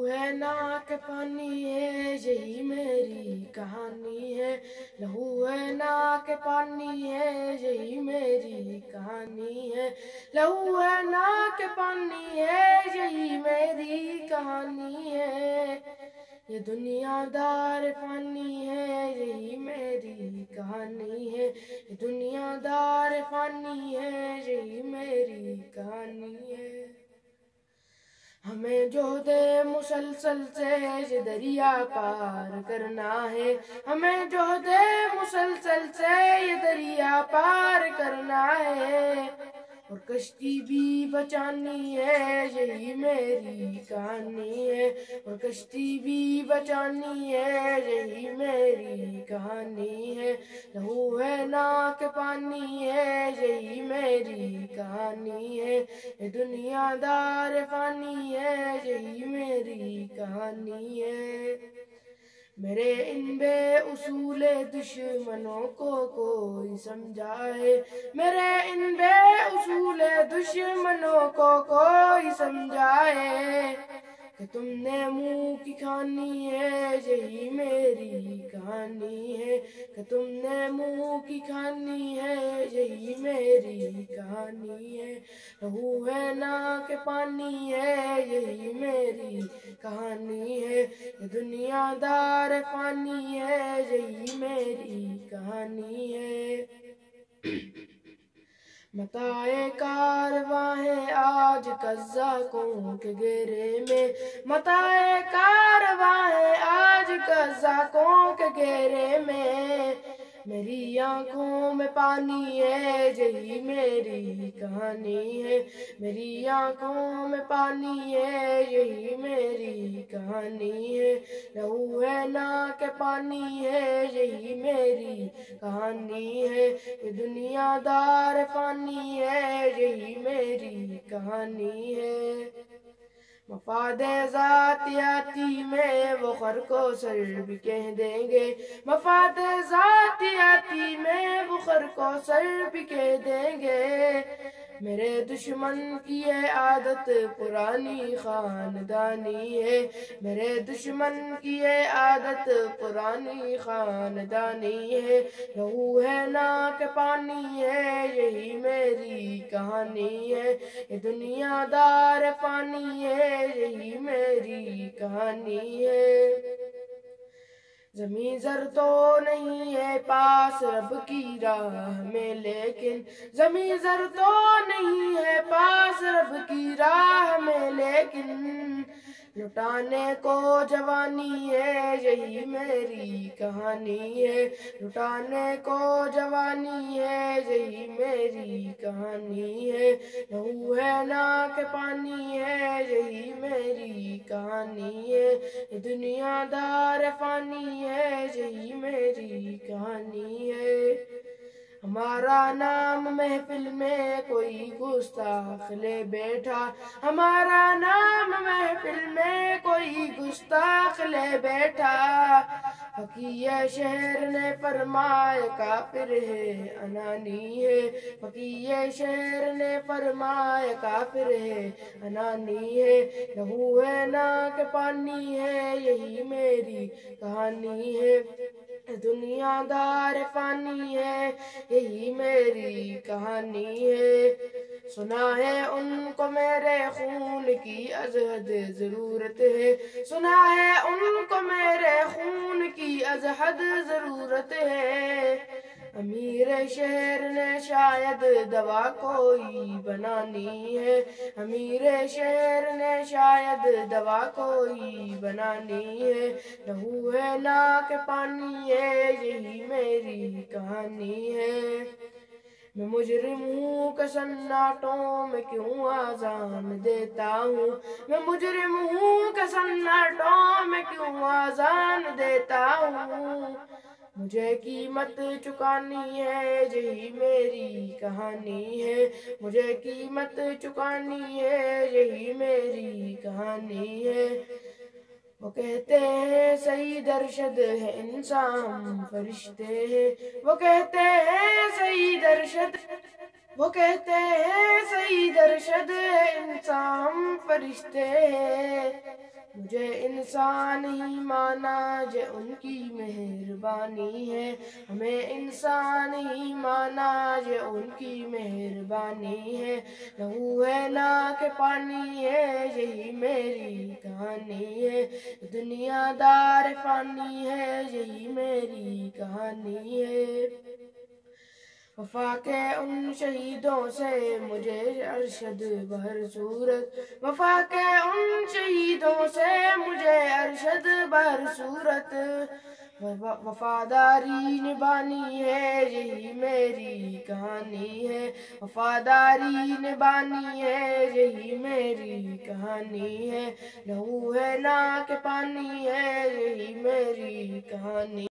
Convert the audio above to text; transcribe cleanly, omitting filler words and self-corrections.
ہے نا کہ پانی ہے یہی میری کہانی ہے، لہو ہے نا کہ پانی ہے یہی میری کہانی ہے، لہو ہے نا کہ پانی ہے یہی میری کہانی ہے، یہ دنیا دار فانی ہے یہی میری کہانی ہے، یہ دنیا دار فانی ہے یہی میری کہانی ہے۔ ہمیں جہد مسلسل سے یہ دریا پار کرنا ہے، ہمیں جہد مسلسل سے یہ دریا پار کرنا ہے، اور کشتی بھی بچانی ہے یہی میری کہانی ہے، اور کشتی بھی بچانی ہے یہی میری کہانی ہے، لہو ہے نا کہ پانی ہے یہی میری کہانی ہے، یہ دنیا دار فانی ہے یہی میری کہانی ہے۔ میرے ان بے اصول دشمنوں کو کوئی سمجھائے، میرے ان بے اصول دشمنوں کو کوئی سمجھائے، کہ تم نے منہ کی کھانی ہے یہی میری کہانی ہے، کہ تم نے منہ کی کھانی ہے یہی میری کہانی ہے، لہو ہے نا کہ پانی ہے یہی میری کہانی ہے، یہ دنیا دار فانی ہے یہی میری کہانی ہے۔ متاع کارواں ہے آج قزاقوں کے گھیرے میں، متاع کارواں ہے آج قزاقوں کے گھیرے میں، میری آنکھوں میں پانی ہے یہی میری کہانی ہے، میری آنکھوں میں پانی ہے یہی میری کہانی ہے، لہو ہے نا کہ پانی ہے یہی میری کہانی ہے، یہ دنیا دار فانی ہے یہی میری کہانی ہے۔ مفاد ذاتیاتی میں وہ خر کو سر بھی کہہ دیں گے، مفاد ذاتیاتی میں وہ خر کو سر بھی کہہ دیں گے، میرے دشمن کی یہ عادت پرانی خاندانی ہے، میرے دشمن کی یہ عادت پرانی خاندانی ہے، لہو ہے نا کہ پانی ہے یہی میری کہانی ہے، یہ دنیا دار فانی ہے یہی میری کہانی ہے۔ زمیں زر تو نہیں ہے پاس رب کی راہ میں لیکن، زمیں زر تو نہیں ہے پاس رب کی راہ میں لیکن، لٹانے کو جوانی ہے یہی میری کہانی ہے، لٹانے کو جوانی ہے یہی میری کہانی ہے، لہو ہے نا کہ پانی ہے یہی میری کہانی ہے، یہ دنیا دار فانی ہے یہی میری کہانی ہے۔ ہمارا نام محفل میں کوئی گستاخ لے بیٹھا، ہمارا نام محفل میں کوئی گستاخ لے بیٹھا، فقیہ شہر نے فرمایا کافر ہے انانی ہے، فقیہ شہر نے فرمایا کافر ہے انانی ہے، لہو ہے نا کہ پانی ہے یہی میری کہانی ہے، دنیا دار فانی ہے یہی میری کہانی ہے۔ سنا ہے ان کو میرے خون کی ازحد ضرورت ہے، سنا ہے ان کو میرے خون کی ازحد ضرورت ہے، امیر شہر نے شاید دوا کوئی بنانی ہے، امیر شہر نے شاید دوا کوئی بنانی ہے، لہو ہے نا کہ پانی ہے یہی میری کہانی ہے۔ میں مجرم ہوں کہ سناٹوں میں کیوں آزان دیتا ہوں، میں مجرم ہوں کہ سناٹوں میں کیوں آزان دیتا ہوں، مجھے قیمت چکانی ہے یہی میری کہانی ہے، مجھے قیمت چکانی ہے یہی میری کہانی ہے۔ وہ کہتے ہیں سعید ارشد ہے انسان ہم فرشتے ہیں، وہ کہتے ہیں سعید ارشد، وہ کہتے ہیں سعید ارشد ہے انسان ہم فرشتے ہیں، مجھے انسان ہی مانا جو ان کی مہربانی ہے، ہمیں انسان ہی مانا جو ان کی مہربانی ہے، لہو ہے نا کہ پانی ہے یہی میری کہانی ہے، دنیا دار فانی ہے یہی میری کہانی ہے۔ وفا کے ان شہیدوں سے مجھے ارشد بہر صورت، وفا کے ان شہیدوں سے مجھے ارشد بہر صورت، وفاداری نبھانی ہے یہی میری کہانی ہے، وفاداری نبھانی ہے یہی میری کہانی ہے، لہو ہے نا کہ پانی ہے یہی میری کہانی